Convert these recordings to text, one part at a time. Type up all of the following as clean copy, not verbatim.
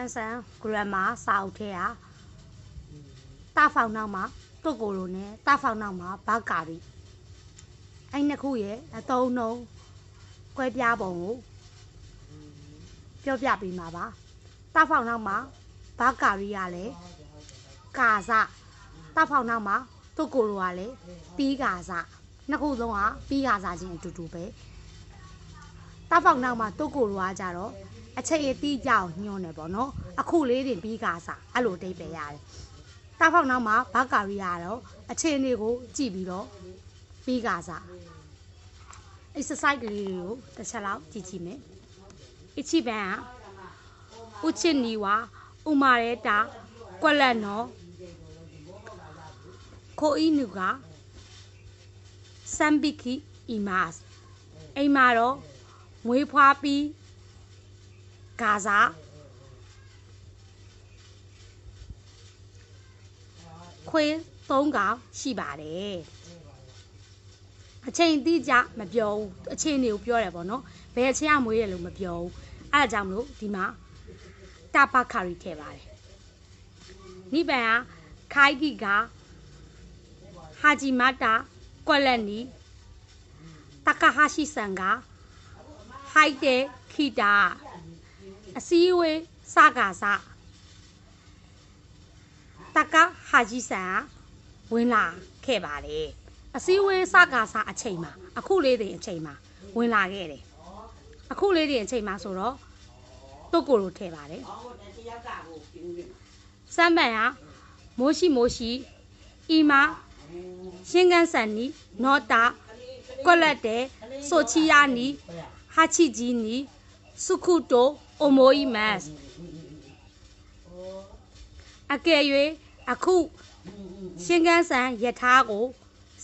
干山 grandma စာအုပ်ထဲကတာဖောင်နောက်မှာတုတ်ကိုလိုနဲ့တာဖောင်နောက်မှာဘာကာရီအဲ့နှစ်ခုရဲ့အသုံးနှုန်းကွဲပြားပုံကိုပြောပြပေးမှာပါတာဖောင်နောက်မှာဘာကာရီရလဲကာစတာဖောင်နောက်မှာတုတ်ကိုလိုရလဲပြီးကာစနှစ်ခုလုံးကပြီးကာစချင်းအတူတူပဲတာဖောင်နောက်မှာတုတ်ကိုလိုကကြတော့အချိန်အတိအကျကိုညွှန်းတယ်ပေါ့နော်အခုလေးတင်ပြီးကာစားအဲ့လိုအဓိပ္ပာယ်ရတယ်တာဖောက်နောက်မှာဘာကာရီရတော့အချိန်တွေကိုကြည့်ပြီးတော့ပြီးကာစား exercise ကလေးတွေကိုတစ်ချက်လောက်ကြည့်ကြည့်မယ်အချိပန်ကဥချစ်နီဝါဥမာရဲတာကွက်လက်နော်ခိုအီနူကစမ်ဘီကီအီမတ်အိမ်မှာတော့မွေးဖွားပြီးဂါဇာခွေး3កောင်ရှိပါတယ်အချိန်တိကျမပြောဘူးအချိန်တွေကိုပြောတယ်ပေါ့နော်ဘယ်အချိန်ကမွေးတယ်လို့မပြောဘူးအဲ့ဒါကြောင့်မလို့ဒီမှာတာပါခါရီထည့်ပါတယ်နိဗ္ဗာန်ကခိုင်ဂီကဟာဂျီမတာကွက်လက်နီတကာဟာရှိဆန်ကဟိုက်တဲ့ခီတာအစည်းအဝေးစကားစတကဟာကြီးဆန်ဝင်လာခဲ့ပါတယ်အစည်းအဝေးစကားစအချိန်မှာအခုလေးတင်အချိန်မှာဝင်လာခဲ့တယ်အခုလေးတင်အချိန်မှာဆိုတော့တုတ်ကိုလိုထည့်ပါတယ်စမ်းပန်ကမိုးရှိအီမာရှင်းကန်းဆန်နီနောတာကွက်လက်တဲ့ဆိုချီယာနီဟာချီဂျီနီစုခုတိုအိုမိုအီမတ်အကယ်၍အခုရှင်းကန်းဆန်ယထာကို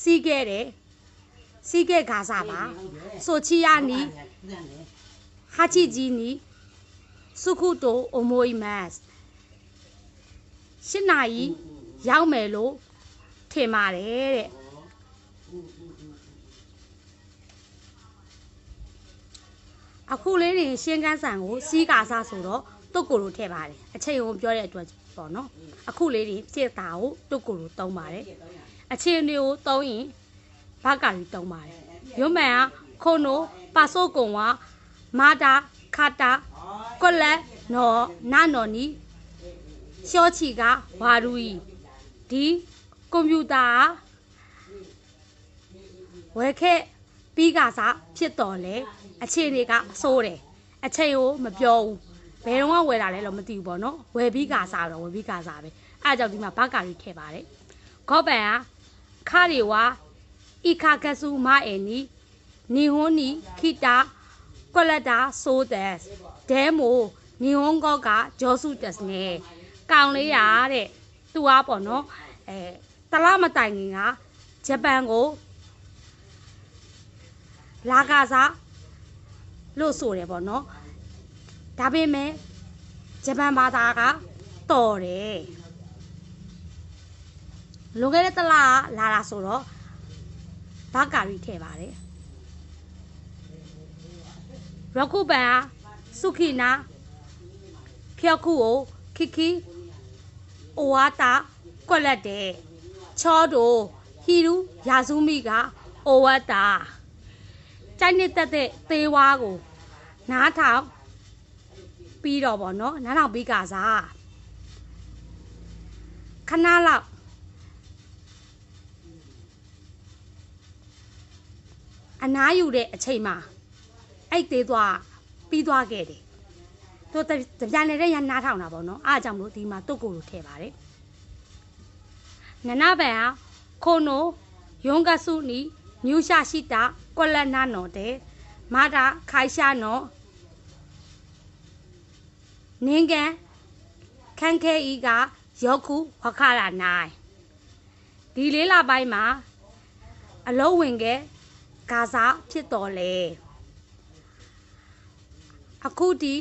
စီးခဲ့တယ်စီးခဲ့ခါစားပါဆိုချီယာနီဟာချီဂျီနီစုခုတိုအိုမိုအီမတ်8 နာရီရောက်မယ်လို့ထင်ပါတယ်တဲ့အခုလေးတွေရှင်းကန်းဆန်ကိုစီးကာစားဆိုတော့တုတ်ကိုလိုထည့်ပါတယ်အချိန်ကိုပြောတဲ့အတွက်ပေါ့နော်အခုလေးတွေဖြစ်တာကိုတုတ်ကိုလိုသုံးပါတယ်အချိန်တွေကိုသုံးရင်ဘာကာရီသုံးပါတယ်ရုံးမှန်ကခိုနိုပါဆိုကုံဝါမာတာခါတာကွက်လက်နော်နာနော်နီရှောချီကဝါရူီဒီကွန်ပျူတာဝယ်ခဲ့ပြီးကစားဖြစ်တော်လဲအချိန်တွေကအစိုးတယ်အချိန်ကိုမပြောဘူးဘယ်တော့မှဝယ်တာလဲတော့မသိဘူးပေါ့နော်ဝယ်ပြီးကစားတော့ဝယ်ပြီးကစားပဲအဲ့ဒါကြောင့်ဒီမှာဘာကာရီထည့်ပါတယ်ခေါပန်ကခါရီဝါအီခါကဆူမာအဲနီဟွန်နီခိတာကွက်လက်တာဆိုဒက်ဒဲမိုနီဟွန်ကောကဂျောစုတက်နေကောင်လေးရတဲ့သူကပေါ့နော်တလားမတိုင်ခင်ကဂျပန်ကိုလာကစားလို့ဆိုတယ်ပေါ့နော်ဒါပေမဲ့ဂျပန်ဘာသာကတော်တယ်လွန်ခဲ့တဲ့တလားလာတာဆိုတော့ဘာကာရီထည့်ပါတယ်ရခုပန်စုခိနာဖျောက်ခုကိုခိခိအိုဝါတာကွက်လက်တဲ့ချောတိုဟီရူယာစုမီကအိုဝါတာကြိုက်နေတဲ့သေးဝါကိုနားထောင်ပြီးတော့ပေါ့နော်နားထောင်ပြီးကစားခဏလောက်အနားယူတဲ့အချိန်မှာအဲ့သေးသွားပြီးသွားခဲ့တယ်သူတပြန်နေတဲ့ရနားထောင်တာပေါ့နော်အားကြောင့်မလို့ဒီမှာတုတ်ကိုလိုထည့်ပါတယ်နနဘန်ဟာခိုနိုယွန်ကဆုနီညူရှာရှိတာကွက်လက်နာနော်တဲ့မာတာခိုင်ရှာနော်နင်းကန်ခန်းခဲဤကယောခုဝခလာနိုင်ဒီလေးလပိုင်းမှာအလုံးဝင်ကဂါဇာဖြစ်တော်လေအခုဒီ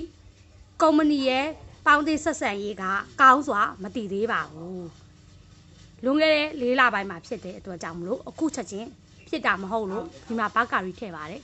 ကုမ္ပဏီရဲ့ပေါင်းသင်းဆက်ဆံရေးကကောင်းစွာမတည်သေးပါဘူးလွန်ခဲ့တဲ့4 လပိုင်းမှာဖြစ်တဲ့အတွက်ကြောင့်မလို့အခုချက်ချင်းဖြစ်တာမဟုတ်လို့ဒီမှာဘာကာရီထည့်ပါတယ်